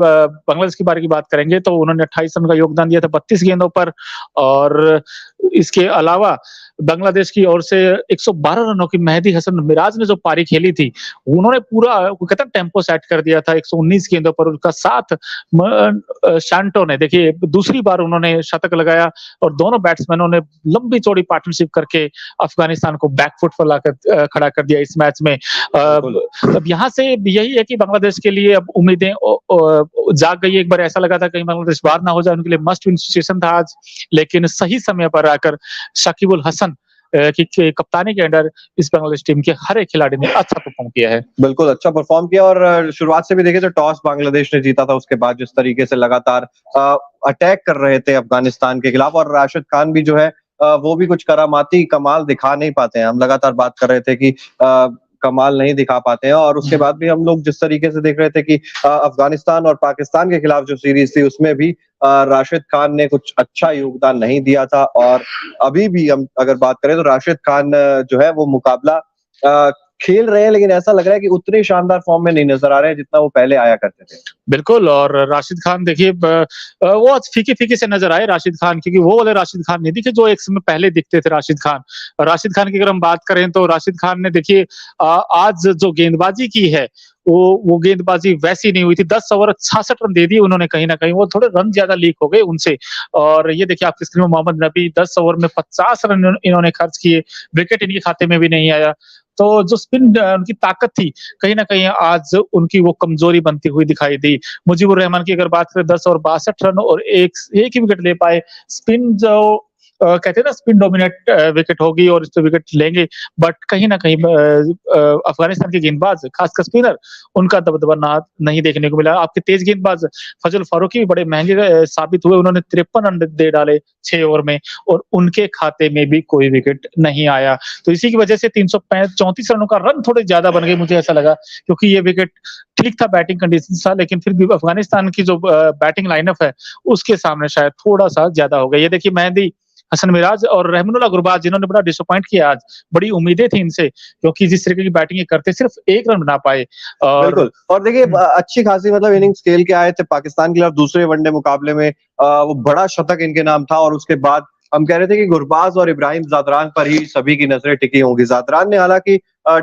बांग्लादेश की बारी की बात करेंगे तो उन्होंने 28 रन का योगदान दिया था 32 गेंदों पर और इसके अलावा बांग्लादेश की ओर से 112 रनों की मेहदी हसन मिराज ने जो पारी खेली थी, उन्होंने पूरा वो कहते हैं टेम्पो सेट कर दिया था 119 गेंदों पर उनका साथ शांटो ने देखिए दूसरी बार उन्होंने शतक लगाया और दोनों बैट्समैनों ने लंबी चौड़ी पार्टनरशिप करके अफगानिस्तान को बैकफुट पर लाकर खड़ा कर दिया इस मैच में। अब यहाँ से यही है कि बांग्लादेश के लिए अब उम्मीदें जाग गई। एक बार ऐसा लगा था कहीं बांग्लादेश बाहर ना हो जाए, उनके लिए मस्ट विन सिचुएशन था आज, लेकिन सही समय पर आकर शाकिब उल हसन की कप्तानी के अंडर इस बांग्लादेश टीम के हर एक खिलाड़ी ने अच्छा परफॉर्म किया है। बिल्कुल अच्छा परफॉर्म किया और शुरुआत से भी देखे तो टॉस बांग्लादेश ने जीता था, उसके बाद जिस तरीके से लगातार अटैक कर रहे थे अफगानिस्तान के खिलाफ, और राशिद खान भी जो है वो भी कुछ करामाती कमाल दिखा नहीं पाते हैं। हम लगातार बात कर रहे थे कि कमाल नहीं दिखा पाते हैं, और उसके बाद भी हम लोग जिस तरीके से देख रहे थे कि अफगानिस्तान और पाकिस्तान के खिलाफ जो सीरीज थी उसमें भी राशिद खान ने कुछ अच्छा योगदान नहीं दिया था। और अभी भी हम अगर बात करें तो राशिद खान जो है वो मुकाबला खेल रहे हैं, लेकिन ऐसा लग रहा है कि उतने शानदार फॉर्म में नहीं नजर आ रहे हैं जितना वो पहले आया करते थे। बिल्कुल, और राशिद खान देखिए वो आज फीके-फीके से नजर आए राशिद खान, क्योंकि वो वाले राशिद खान नहीं दिखे जो एक समय पहले दिखते थे राशिद खान। राशिद खान की अगर हम बात करें तो राशिद खान ने देखिए आज जो गेंदबाजी की है वो गेंदबाजी वैसी नहीं हुई थी। 10 ओवर 66 रन दे दिए उन्होंने, कहीं न कहीं वो थोड़े रन ज्यादा लीक हो गए उनसे। और ये देखिए आपकी स्क्रीन में मोहम्मद नबी 10 ओवर में 50 रन इन्होंने खर्च किए, विकेट इनके खाते में भी नहीं आया। तो जो स्पिन उनकी ताकत थी, कहीं न कहीं आज उनकी वो कमजोरी बनती हुई दिखाई दी। मुजीबुर रहमान की अगर बात करें 10 ओवर 62 रन और एक ही विकेट ले पाए। स्पिन जो कहते हैं ना स्पिन डोमिनेट विकेट होगी और इस पे विकेट लेंगे, बट कहीं ना कहीं अफगानिस्तान के गेंदबाज खासकर स्पिनर उनका दबदबा नहीं देखने को मिला। आपके तेज गेंदबाज फजल फारूकी भी बड़े महंगे साबित हुए, उन्होंने 53 रन दे डाले 6 ओवर में और उनके खाते में भी कोई विकेट नहीं आया। तो इसी की वजह से 334 रनों का रन थोड़े ज्यादा बन गए, मुझे ऐसा लगा, क्योंकि ये विकेट ठीक था, बैटिंग कंडीशन था, लेकिन फिर भी अफगानिस्तान की जो बैटिंग लाइनअप है उसके सामने शायद थोड़ा सा ज्यादा हो गया। ये देखिए मेहदी हसन मिराज और रहमानुल्लाह गुरबाज जिन्होंने बड़ा डिसअपॉइंट किया आज, बड़ी उम्मीदें थी इनसे, क्योंकि जिस तरीके की बैटिंग करते सिर्फ 1 रन बना पाए। बिल्कुल, और देखिए अच्छी खासी मतलब इनिंग्स खेल के आए थे पाकिस्तान के खिलाफ दूसरे वनडे मुकाबले में, वो बड़ा शतक इनके नाम था, और उसके बाद हम कह रहे थे कि गुरबाज और इब्राहिम ज़ादरान पर ही सभी की नजरें टिकी होंगी। ज़ादरान ने हालांकि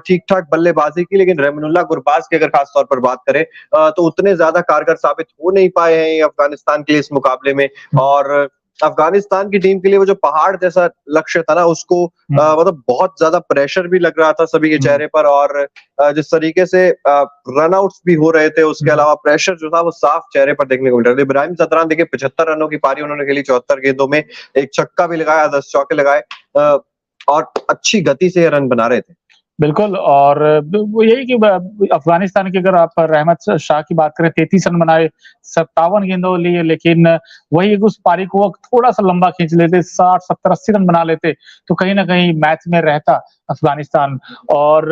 ठीक-ठाक बल्लेबाजी की, लेकिन रहमानुल्लाह गुरबाज की अगर खास तौर पर बात करें तो उतने ज्यादा कारगर साबित हो नहीं पाए हैं ये अफगानिस्तान के लिए इस मुकाबले में। और अफगानिस्तान की टीम के लिए वो जो पहाड़ जैसा लक्ष्य था ना, उसको मतलब बहुत ज्यादा प्रेशर भी लग रहा था सभी के चेहरे पर, और जिस तरीके से रन आउट्स भी हो रहे थे, उसके अलावा प्रेशर जो था वो साफ चेहरे पर देखने को मिल रहा था। इब्राहिम ज़दरान देखिए 75 रनों की पारी उन्होंने खेली 74 गेंदों में, एक छक्का भी लगाया, 10 चौके लगाए, और अच्छी गति से रन बना रहे थे। बिल्कुल, और वो यही कि अफगानिस्तान की अगर आप रहमत शाह की बात करें, 33 रन बनाए, 57 गेंदों लिए, लेकिन वही उस पारी को थोड़ा सा लंबा खींच लेते, 60, 70, 80 रन बना लेते तो कहीं ना कहीं मैच में रहता अफगानिस्तान। और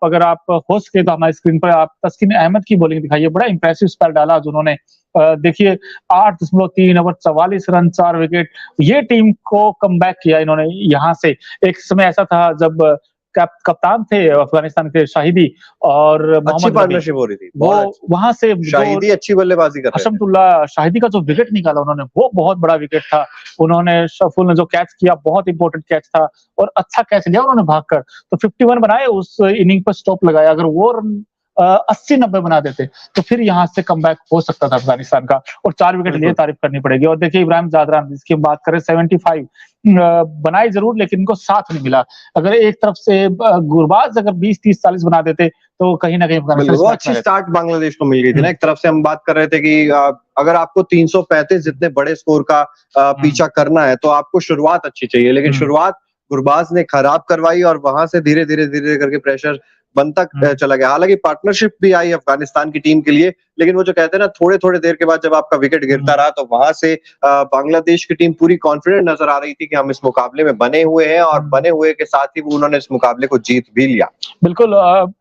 अगर आप हो सके तो हमारी स्क्रीन पर आप तस्किन अहमद की बॉलिंग दिखाइए, बड़ा इंप्रेसिव स्पेल डाला आज उन्होंने। देखिए 8.3 ओवर 44 रन 4 विकेट, ये टीम को कमबैक किया इन्होंने यहाँ से। एक समय ऐसा था जब कप्तान थे अफगानिस्तान के शाहिदी और अच्छी पार्टनरशिप हो रही थी, वो वहां से शाहिदी अच्छी बल्लेबाजी कर रहे थे। हशमतुल्लाह शाहिदी का जो विकेट निकाला उन्होंने, वो बहुत बड़ा विकेट था। उन्होंने शफुल ने जो कैच किया, बहुत इंपॉर्टेंट कैच था और अच्छा कैच लिया उन्होंने भागकर, तो 51 बनाए, उस इनिंग पर स्टॉप लगाया। अगर वो रन 80-90 बना देते तो फिर यहाँ से कमबैक हो सकता था अफगानिस्तान का, और 4 विकेट लिए तारीफ करनी पड़ेगी। और देखिए इब्राहिम ज़ादरान जिसकी बात करें, 75 बनाए जरूर, लेकिन इनको साथ नहीं मिला। अगर एक तरफ से गुरबाज अगर 20, 30, 40 बना देते तो कहीं ना कहीं वो अच्छी स्टार्ट बांग्लादेश को मिल गई थी ना। एक तरफ से हम बात कर रहे थे कि अगर आपको 335 जितने बड़े स्कोर का पीछा करना है तो आपको शुरुआत अच्छी चाहिए, लेकिन शुरुआत गुरबाज ने खराब करवाई और वहां से धीरे धीरे करके प्रेशर बनता चला गया। हालांकि पार्टनरशिप भी आई अफगानिस्तान की टीम के लिए, लेकिन वो जो कहते हैं ना, थोड़े थोड़े देर के बाद जब आपका विकेट गिरता रहा तो वहां से बांग्लादेश की टीम पूरी कॉन्फिडेंट नजर आ रही थी कि हम इस मुकाबले में बने हुए हैं, और बने हुए के साथ ही उन्होंने इस मुकाबले को जीत भी लिया। बिल्कुल,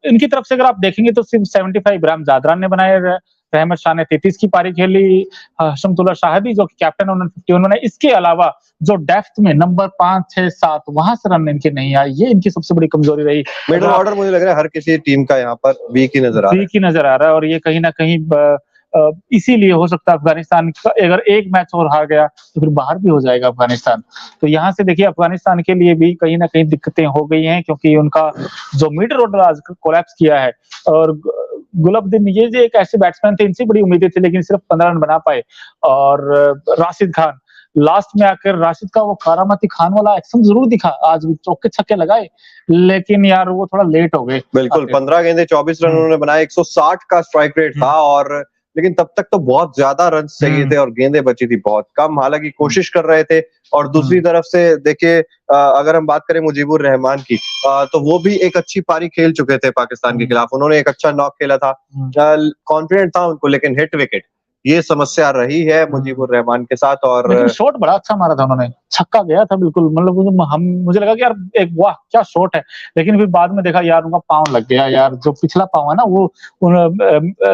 इनकी तरफ से अगर आप देखेंगे तो सिर्फ 75 इब्राहिम ज़ादरान ने बनाए, रहमत शाह ने 33 की पारी खेली, हशमतुल्लाह शाहिदी जो कि कैप्टन उन्होंने 51 बनाए। इसके अलावा जो डेप्थ में नंबर 5, 6, 7 वहां से रन इनके नहीं आए, ये इनकी सबसे बड़ी कमजोरी रही। मिडिल ऑर्डर मुझे लग रहा है हर किसी टीम का यहाँ पर वीक ही नजर आ रहा है। और ये कहीं ना कहीं इसीलिए हो सकता है अफगानिस्तान का अगर एक मैच और हार गया तो फिर बाहर भी हो जाएगा अफगानिस्तान। तो यहाँ से देखिए अफगानिस्तान के लिए भी कहीं न कहीं दिक्कतें हो गई हैं क्योंकि उनका जो मिड ऑर्डर आज कोलैप्स किया है और गुलाबुद्दीन ये जो एक ऐसे बैट्समैन थे इनसे बड़ी उम्मीदें थी लेकिन सिर्फ 15 रन बना पाए और राशिद खान लास्ट में आकर राशिद का वो करामाती खान वाला एक्शन ज़रूर दिखा, आज भी चौके-छक्के लगाए, लेकिन यार वो थोड़ा लेट हो गए। बिल्कुल, 15 गेंदे 24 रन उन्होंने बनाए, 160 का स्ट्राइक रेट था और लेकिन तब तक तो बहुत ज्यादा रन्स चाहिए थे और गेंदें बची थी बहुत कम, हालांकि कोशिश कर रहे थे। और दूसरी तरफ से देखिए अगर हम बात करें मुजीबुर रहमान की तो वो भी एक अच्छी पारी खेल चुके थे पाकिस्तान के खिलाफ, उन्होंने एक अच्छा नॉक खेला था, कॉन्फिडेंट था उनको, लेकिन हिट विकेट ये समस्या रही है मुजीबुर रहमान के साथ। और लेकिन शॉट बड़ा अच्छा मारा था उन्होंने, छक्का गया था बिल्कुल, मतलब मुझे लगा कि यार एक वाह क्या शॉट है, लेकिन फिर बाद में देखा यार उनका पाँव लग गया यार, जो पिछला पाँव है ना वो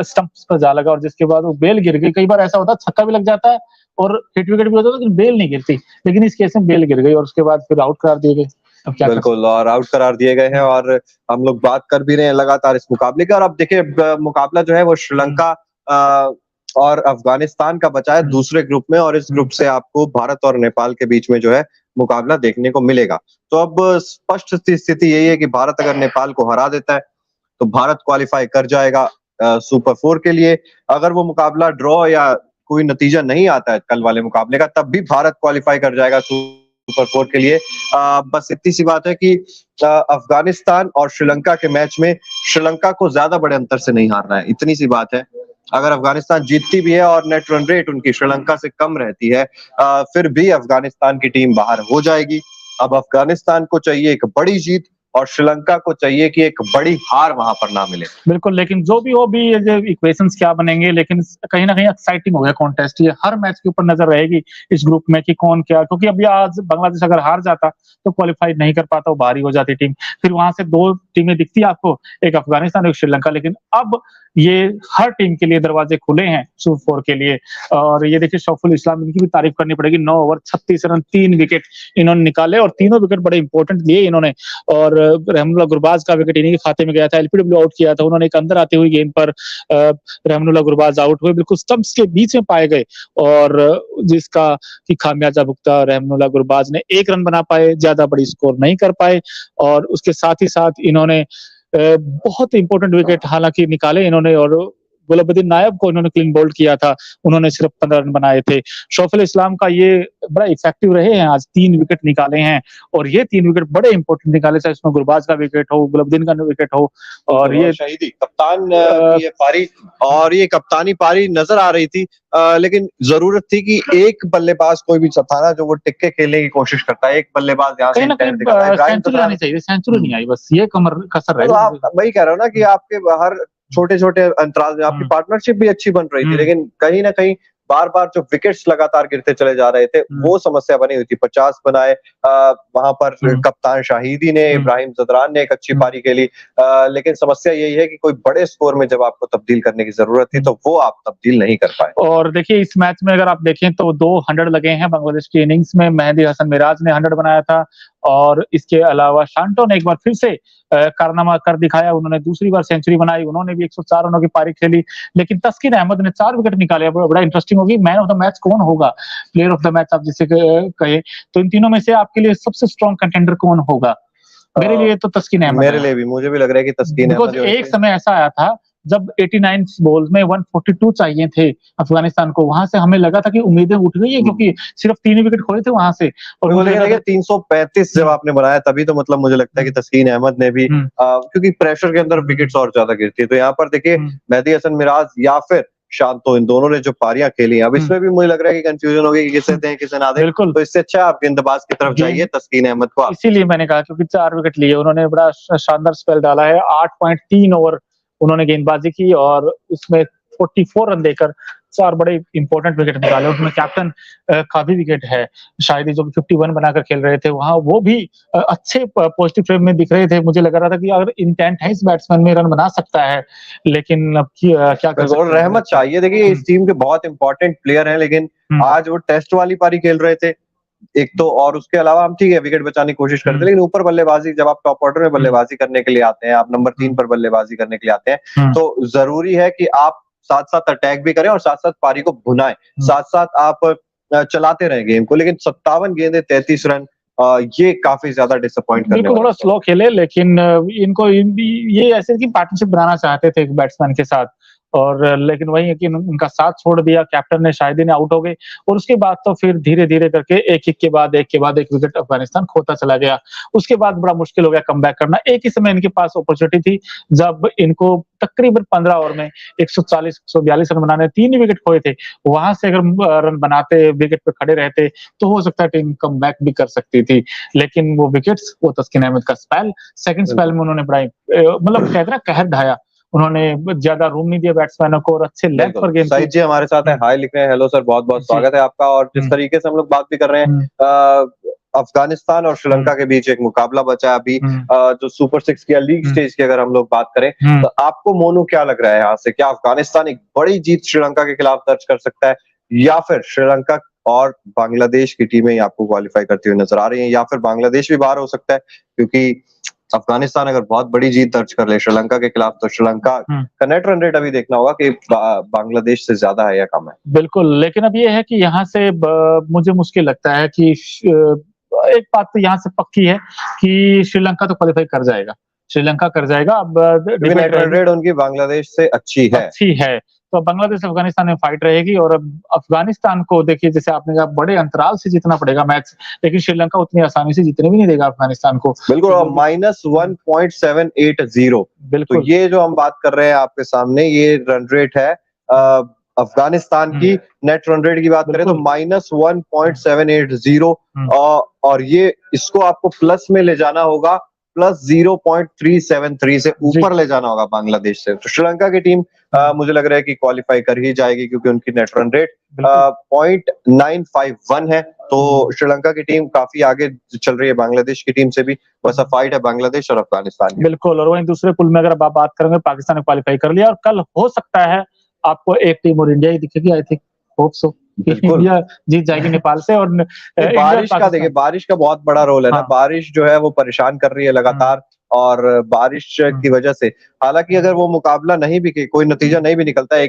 स्टंप्स पर जा लगा और जिसके बाद वो बेल गिर गई। कई बार ऐसा होता है छक्का भी लग जाता है और हिट विकेट भी होता है लेकिन बेल नहीं गिरती, लेकिन इस केस में बेल गिर गई और उसके बाद फिर आउट करार दिए गए। अब क्या बिल्कुल, और आउट करार दिए गए हैं और हम लोग बात कर भी रहे हैं लगातार इस मुकाबले की। और अब देखिए मुकाबला जो है वो श्रीलंका और अफगानिस्तान का बचा है दूसरे ग्रुप में, और इस ग्रुप से आपको भारत और नेपाल के बीच में जो है मुकाबला देखने को मिलेगा। तो अब स्पष्ट स्थिति यही है कि भारत अगर नेपाल को हरा देता है तो भारत क्वालिफाई कर जाएगा सुपर 4 के लिए। अगर वो मुकाबला ड्रॉ या कोई नतीजा नहीं आता है कल वाले मुकाबले का, तब भी भारत क्वालिफाई कर जाएगा सुपर 4 के लिए। बस इतनी सी बात है कि अफगानिस्तान और श्रीलंका के मैच में श्रीलंका को ज्यादा बड़े अंतर से नहीं हारना है, इतनी सी बात है। अगर अफगानिस्तान जीतती भी है और नेट रन रेट उनकी श्रीलंका से कम रहती है, फिर भी अफगानिस्तान की टीम बाहर हो जाएगी। अब अफगानिस्तान को चाहिए एक बड़ी जीत और श्रीलंका को चाहिए कि एक बड़ी हार वहां पर ना मिले। बिल्कुल, लेकिन जो भी हो भी ये जो इक्वेशंस क्या बनेंगे, लेकिन कहीं न कहीं एक्साइटिंग हो गया कॉन्टेस्ट। ये हर मैच के ऊपर नज़र रहेगी इस ग्रुप में कि कौन क्या, क्योंकि अभी आज बांग्लादेश अगर हार जाता तो क्वालीफाई नहीं कर पाता, वो बाहर ही हो जाती टीम। फिर वहां से 2 टीमें दिखती है आपको, एक अफगानिस्तान और एक श्रीलंका, लेकिन अब ये हर टीम के लिए दरवाजे खुले हैं सुपर 4 के लिए। और ये देखिए शौफुल इस्लाम, इनकी भी तारीफ करनी पड़ेगी, 9 ओवर 36 रन 3 विकेट इन्होंने निकाले और तीनों विकेट बड़े इंपॉर्टेंट लिए इन्होंने। और रहमुल्लाह गुरबाज का विकेट इन्हीं के खाते में गया था, एलपीडब्ल्यू आउट किया था उन्होंने, एक अंदर आती हुई गेंद पर रहमुल्लाह गुरबाज आउट हुए, बिल्कुल स्टंप्स के बीच में पाए गए और जिसका कि खामियाजा भुगता रहमुल्लाह गुरबाज ने। 1 रन बना पाए, ज्यादा बड़ी स्कोर नहीं कर पाए और उसके साथ ही साथ इन्होंने बहुत इंपॉर्टेंट विकेट हालांकि निकाले इन्होंने और गुलाबुद्दीन नायब को इन्होंने क्लीन बोल्ड किया था, उन्होंने सिर्फ 15 रन बनाए थे। शौफुल इस्लाम का ये बड़ा इफेक्टिव रहे हैं, आज 3 विकेट निकाले हैं और ये 3 विकेट बड़े इंपॉर्टेंट निकाले, चाहे इसमें गुरबाज का विकेट हो, गुलाबुद्दीन का विकेट हो। और ये शहीदी कप्तान की ये पारी, और ये कप्तानी पारी नजर आ रही थी, लेकिन जरूरत थी कि एक बल्लेबाज कोई भी था ना जो वो टिक्के खेलने की कोशिश करता है, एक बल्लेबाज यहाँ से सेंचुरी आनी चाहिए, सेंचुरी नहीं आई, बस ये कमर कसर रह गई। आप वही कह रहे हो ना कि आपके हर छोटे-छोटे अंतराल में आपकी पार्टनरशिप भी अच्छी बन रही थी, लेकिन कहीं ना कहीं बार-बार जो विकेट्स लगातार गिरते चले जा रहे थे वो समस्या बनी हुई थी। 50 बनाए, वहां पर कप्तान शाहिदी ने, इब्राहिम ज़दरान ने एक अच्छी पारी खेली, लेकिन समस्या यही है कि कोई बड़े स्कोर में जब आपको तब्दील करने की जरूरत थी तो वो आप तब्दील नहीं कर पाए। और देखिए इस मैच में अगर आप देखें तो 2 100 लगे हैं बांग्लादेश की इनिंग्स में। मेहदी हसन मिराज ने 100 बनाया था और इसके अलावा शांटो ने एक बार फिर से कारनामा कर दिखाया, उन्होंने दूसरी बार सेंचुरी बनाई, उन्होंने भी 104 रनों की पारी खेली। लेकिन तस्किन अहमद ने 4 विकेट निकाले। बड़ा इंटरेस्टिंग होगी मैन ऑफ द मैच कौन होगा, प्लेयर ऑफ द मैच आप जिसे कहे, तो इन तीनों में से आपके लिए सबसे स्ट्रॉन्ग कंटेंडर कौन होगा? मेरे लिए तो तस्किन अहमद, मेरे लिए भी, मुझे भी लग रहा है कि तस्किन अहमद। एक समय ऐसा आया था जब 89 बॉल्स में 142 चाहिए थे अफगानिस्तान को, वहां से हमें लगा था कि उम्मीदें उठ गई है क्योंकि सिर्फ 3 विकेट खोए थे वहां से। और मुझे लगा कि 335 जब आपने बनाया तभी तो मतलब मुझे लगता है कि तस्कीन अहमद ने भी, क्योंकि प्रेशर के अंदर विकेट्स और ज्यादा गिरती है। तो यहाँ पर देखिए मेहदी हसन मिराज या फिर शांतो, इन दोनों ने जो पारियां खेली, अब इसमें भी मुझे लग रहा है कि कंफ्यूजन होगी कि किसे दें किसे ना दें, तो इससे अच्छा आप गेंदबाज की तरफ जाइए तस्कीन अहमद को। इसीलिए मैंने कहा क्योंकि 4 विकेट लिए उन्होंने, बड़ा शानदार स्पेल डाला है। 8.3 ओवर उन्होंने गेंदबाजी की और उसमें 44 रन देकर 4 बड़े इंपॉर्टेंट विकेट निकाले। उसमें कैप्टन का भी विकेट है शायद, जो 51 बनाकर खेल रहे थे वहां, वो भी अच्छे पॉजिटिव फ्रेम में दिख रहे थे। मुझे लग रहा था कि अगर इंटेंट है इस बैट्समैन में रन बना सकता है, लेकिन अब क्या कर सकते हैं। रहमत चाहिए, देखिए इस टीम के बहुत इंपॉर्टेंट प्लेयर हैं, लेकिन आज वो टेस्ट वाली पारी खेल रहे थे एक तो, और उसके अलावा हम ठीक है विकेट बचाने की कोशिश करते हैं, लेकिन ऊपर बल्लेबाजी, जब आप टॉप ऑर्डर में बल्लेबाजी करने के लिए आते हैं, आप नंबर 3 पर बल्लेबाजी करने के लिए आते हैं, तो जरूरी है कि आप साथ-साथ अटैक भी करें और साथ-साथ पारी को भुनाएं, साथ-साथ आप चलाते रहें गेम को, लेकिन 57 गेंदें 33 रन, ये काफी ज्यादा डिसअपॉइंट करने बिल्कुल, थोड़ा वाला स्लो खेले लेकिन इनको ये ऐसे कि पार्टनरशिप बनाना चाहते थे एक बैट्समैन के साथ और लेकिन वही है कि उनका साथ छोड़ दिया, कैप्टन ने शाहिदी ने आउट हो गए और उसके बाद तो फिर धीरे-धीरे करके एक-एक के बाद एक विकेट अफगानिस्तान खोता चला गया। उसके बाद बड़ा मुश्किल हो गया कमबैक करना। एक ही समय इनके पास अपॉर्च्युनिटी थी जब इनको तकरीबन 15 ओवर में 140-142 रन बनाने 3 ही विकेट खोए थे। वहाँ से अगर रन बनाते, विकेट पे खड़े रहते तो हो सकता है टीम कमबैक भी कर सकती थी। लेकिन वो विकेट्स, वो तस्किन अहमद का स्पेल, सेकंड स्पेल में उन्होंने बड़ा मतलब कहते हैं ना कहर ढाया। उन्होंने ज्यादा रूम नहीं दिया बैट्समैनों को और अच्छे लेंथ पर गेंद सईद जी हमारे साथ है, हाय लिख रहे हैं, हेलो सर, बहुत-बहुत स्वागत है आपका। और जिस तरीके से हम लोग बात भी कर रहे हैं, अफगानिस्तान और श्रीलंका के बीच एक मुकाबला बचा अभी, जो सुपर 6 की या लीग स्टेज की अगर हम लोग बात करें, तो आपको मोनू क्या लग रहा है यहाँ से? क्या अफगानिस्तान एक बड़ी जीत श्रीलंका के खिलाफ दर्ज कर सकता है या फिर श्रीलंका और बांग्लादेश की टीमें आपको क्वालिफाई करती हुई नजर आ रही हैं, या फिर बांग्लादेश भी बाहर हो सकता है? क्योंकि अफगानिस्तान अगर बहुत बड़ी जीत दर्ज कर ले श्रीलंका के खिलाफ, तो श्रीलंका का नेट रन रेट अभी देखना होगा कि बांग्लादेश से ज्यादा है या कम है। बिल्कुल, लेकिन अब ये है कि यहाँ से मुझे मुश्किल लगता है कि एक बात तो यहाँ से पक्की है कि श्रीलंका तो क्वालिफाई कर जाएगा। श्रीलंका कर जाएगा। अब नेट रन रेट उनकी बांग्लादेश से अच्छी है। तो बांग्लादेश अफगानिस्तान में फाइट रहेगी और अब अफगानिस्तान को देखिए, जैसे आपने कहा, बड़े अंतराल से जीतना पड़ेगा मैच, लेकिन श्रीलंका उतनी आसानी से जीतने भी नहीं देगा अफगानिस्तान को। बिल्कुल, -1.780। बिल्कुल। तो ये जो हम बात कर रहे हैं आपके सामने, ये रन रेट है अफगानिस्तान की। नेट रन रेट की बात करें तो -1.780, और ये इसको आपको प्लस में ले जाना होगा, +0.373 से ऊपर ले जाना होगा बांग्लादेश से। तो श्रीलंका की टीम मुझे लग रहा है कि क्वालिफाई कर ही जाएगी, क्योंकि उनकी नेट रन रेट 0.951 है। तो श्रीलंका की टीम काफी आगे चल रही है बांग्लादेश की टीम से भी। बस अब फाइट है बांग्लादेश और अफगानिस्तान की। बिल्कुल, और वहीं दूसरे पुल में अगर आप बात करेंगे, पाकिस्तान ने क्वालिफाई कर लिया और कल हो सकता है आपको एक टीम और इंडिया ही दिखेगी, I think, hope so. India जीत जाएगी नेपाल से। और बारिश का देखिए, बारिश का बहुत बड़ा रोल है ना। बारिश जो है वो परेशान कर रही है लगातार, और बारिश की वजह से, हालांकि अगर वो मुकाबला नहीं भी, कोई नतीजा नहीं भी निकलता है,